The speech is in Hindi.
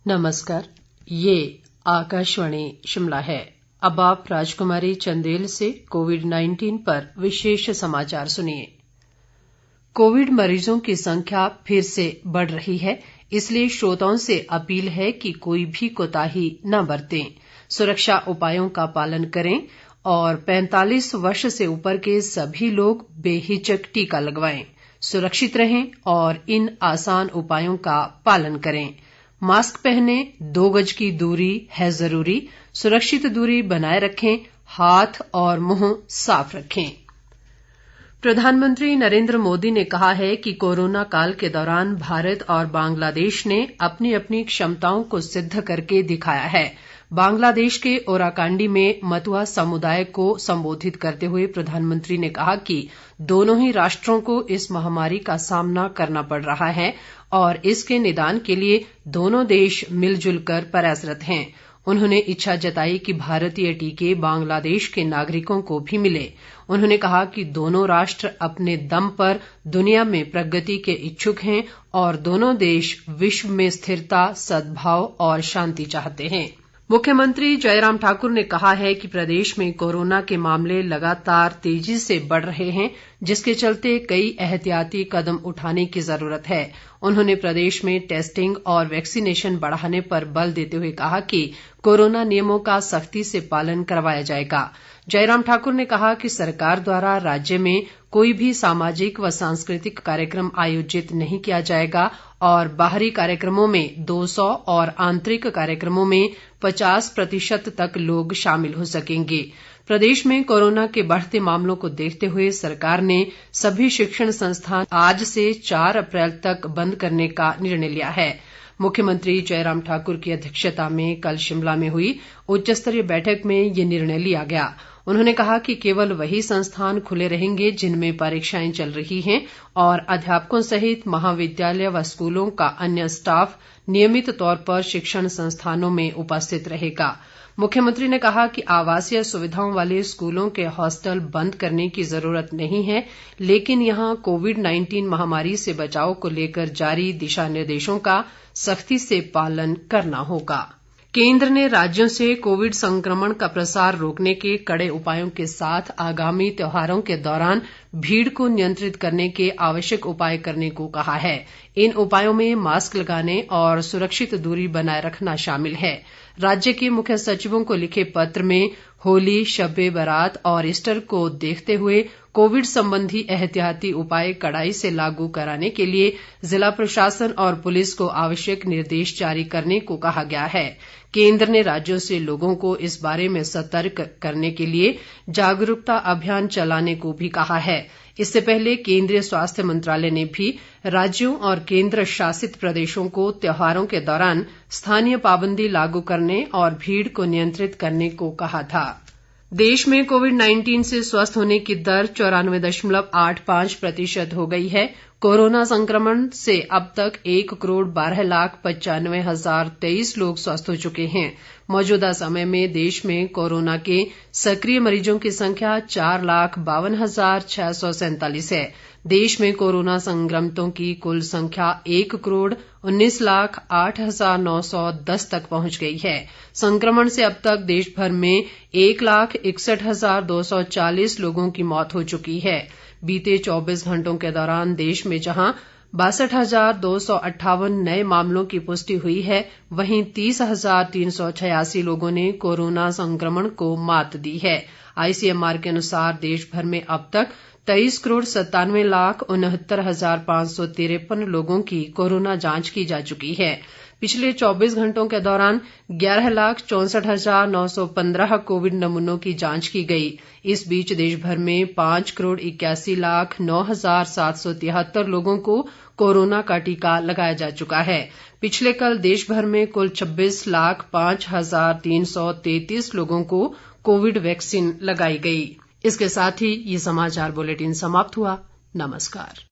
नमस्कार, ये आकाशवाणी शिमला है। अब आप राजकुमारी चंदेल से कोविड-19 पर विशेष समाचार सुनिए। कोविड मरीजों की संख्या फिर से बढ़ रही है, इसलिए श्रोताओं से अपील है कि कोई भी कोताही न बरतें, सुरक्षा उपायों का पालन करें और 45 वर्ष से ऊपर के सभी लोग बेहिचक टीका लगवाएं। सुरक्षित रहें और इन आसान उपायों का पालन करें। मास्क पहनें, 2 गज की दूरी है जरूरी, सुरक्षित दूरी बनाए रखें, हाथ और मुंह साफ रखें। प्रधानमंत्री नरेंद्र मोदी ने कहा है कि कोरोना काल के दौरान भारत और बांग्लादेश ने अपनी अपनी क्षमताओं को सिद्ध करके दिखाया है। बांग्लादेश के ओराकांडी में मतुआ समुदाय को संबोधित करते हुए प्रधानमंत्री ने कहा कि दोनों ही राष्ट्रों को इस महामारी का सामना करना पड़ रहा है और इसके निदान के लिए दोनों देश मिलजुल कर प्रयासरत हैं। उन्होंने इच्छा जताई कि भारतीय टीके बांग्लादेश के नागरिकों को भी मिले। उन्होंने कहा कि दोनों राष्ट्र अपने दम पर दुनिया में प्रगति के इच्छुक हैं और दोनों देश विश्व में स्थिरता, सद्भाव और शांति चाहते हैं। मुख्यमंत्री जयराम ठाकुर ने कहा है कि प्रदेश में कोरोना के मामले लगातार तेजी से बढ़ रहे हैं, जिसके चलते कई एहतियाती कदम उठाने की जरूरत है। उन्होंने प्रदेश में टेस्टिंग और वैक्सीनेशन बढ़ाने पर बल देते हुए कहा कि कोरोना नियमों का सख्ती से पालन करवाया जाएगा। जयराम ठाकुर ने कहा कि सरकार द्वारा राज्य में कोई भी सामाजिक व सांस्कृतिक कार्यक्रम आयोजित नहीं किया जाएगा और बाहरी कार्यक्रमों में 200 और आंतरिक कार्यक्रमों में 50% तक लोग शामिल हो सकेंगे। प्रदेश में कोरोना के बढ़ते मामलों को देखते हुए सरकार ने सभी शिक्षण संस्थान आज से 4 अप्रैल तक बंद करने का निर्णय लिया है। मुख्यमंत्री जयराम ठाकुर की अध्यक्षता में कल शिमला में हुई उच्चस्तरीय बैठक में ये निर्णय लिया गया। उन्होंने कहा कि केवल वही संस्थान खुले रहेंगे जिनमें परीक्षाएं चल रही हैं और अध्यापकों सहित महाविद्यालय व स्कूलों का अन्य स्टाफ नियमित तौर पर शिक्षण संस्थानों में उपस्थित रहेगा। मुख्यमंत्री ने कहा कि आवासीय सुविधाओं वाले स्कूलों के हॉस्टल बंद करने की जरूरत नहीं है, लेकिन यहां कोविड-19 महामारी से बचाव को लेकर जारी दिशा निर्देशों का सख्ती से पालन करना होगा। केंद्र ने राज्यों से कोविड संक्रमण का प्रसार रोकने के कड़े उपायों के साथ आगामी त्योहारों के दौरान भीड़ को नियंत्रित करने के आवश्यक उपाय करने को कहा है। इन उपायों में मास्क लगाने और सुरक्षित दूरी बनाए रखना शामिल है। राज्य के मुख्य सचिवों को लिखे पत्र में होली, शब-ए बारात और ईस्टर को देखते हुए कोविड संबंधी एहतियाती उपाय कड़ाई से लागू कराने के लिए जिला प्रशासन और पुलिस को आवश्यक निर्देश जारी करने को कहा गया है। केंद्र ने राज्यों से लोगों को इस बारे में सतर्क करने के लिए जागरूकता अभियान चलाने को भी कहा है। इससे पहले केंद्रीय स्वास्थ्य मंत्रालय ने भी राज्यों और केंद्र शासित प्रदेशों को त्योहारों के दौरान स्थानीय पाबंदी लागू करने और भीड़ को नियंत्रित करने को कहा था। देश में कोविड-19 से स्वस्थ होने की दर 94.85% हो गई है। कोरोना संक्रमण से अब तक 1,12,95,023 लोग स्वस्थ हो चुके हैं। मौजूदा समय में देश में कोरोना के सक्रिय मरीजों की संख्या 4,52,647 है। देश में कोरोना संक्रमितों की कुल संख्या 1,19,08,910 तक पहुंच गई है। संक्रमण से अब तक देश भर में 1,61,240 लोगों की मौत हो चुकी है। बीते 24 घंटों के दौरान देश में जहां 62,258 नए मामलों की पुष्टि हुई है, वहीं 30,386 लोगों ने कोरोना संक्रमण को मात दी है। आईसीएमआर के अनुसार देश भर में अब तक 23,97,69,553 लोगों की कोरोना जांच की जा चुकी है। पिछले 24 घंटों के दौरान 11,64,915 कोविड नमूनों की जांच की गई। इस बीच देश भर में 5,81,09,773 लोगों को कोरोना का टीका लगाया जा चुका है। पिछले कल देश भर में कुल 26,05,333 लोगों को कोविड वैक्सीन लगाई गई। इसके साथ ही ये समाचार बुलेटिन समाप्त हुआ। नमस्कार।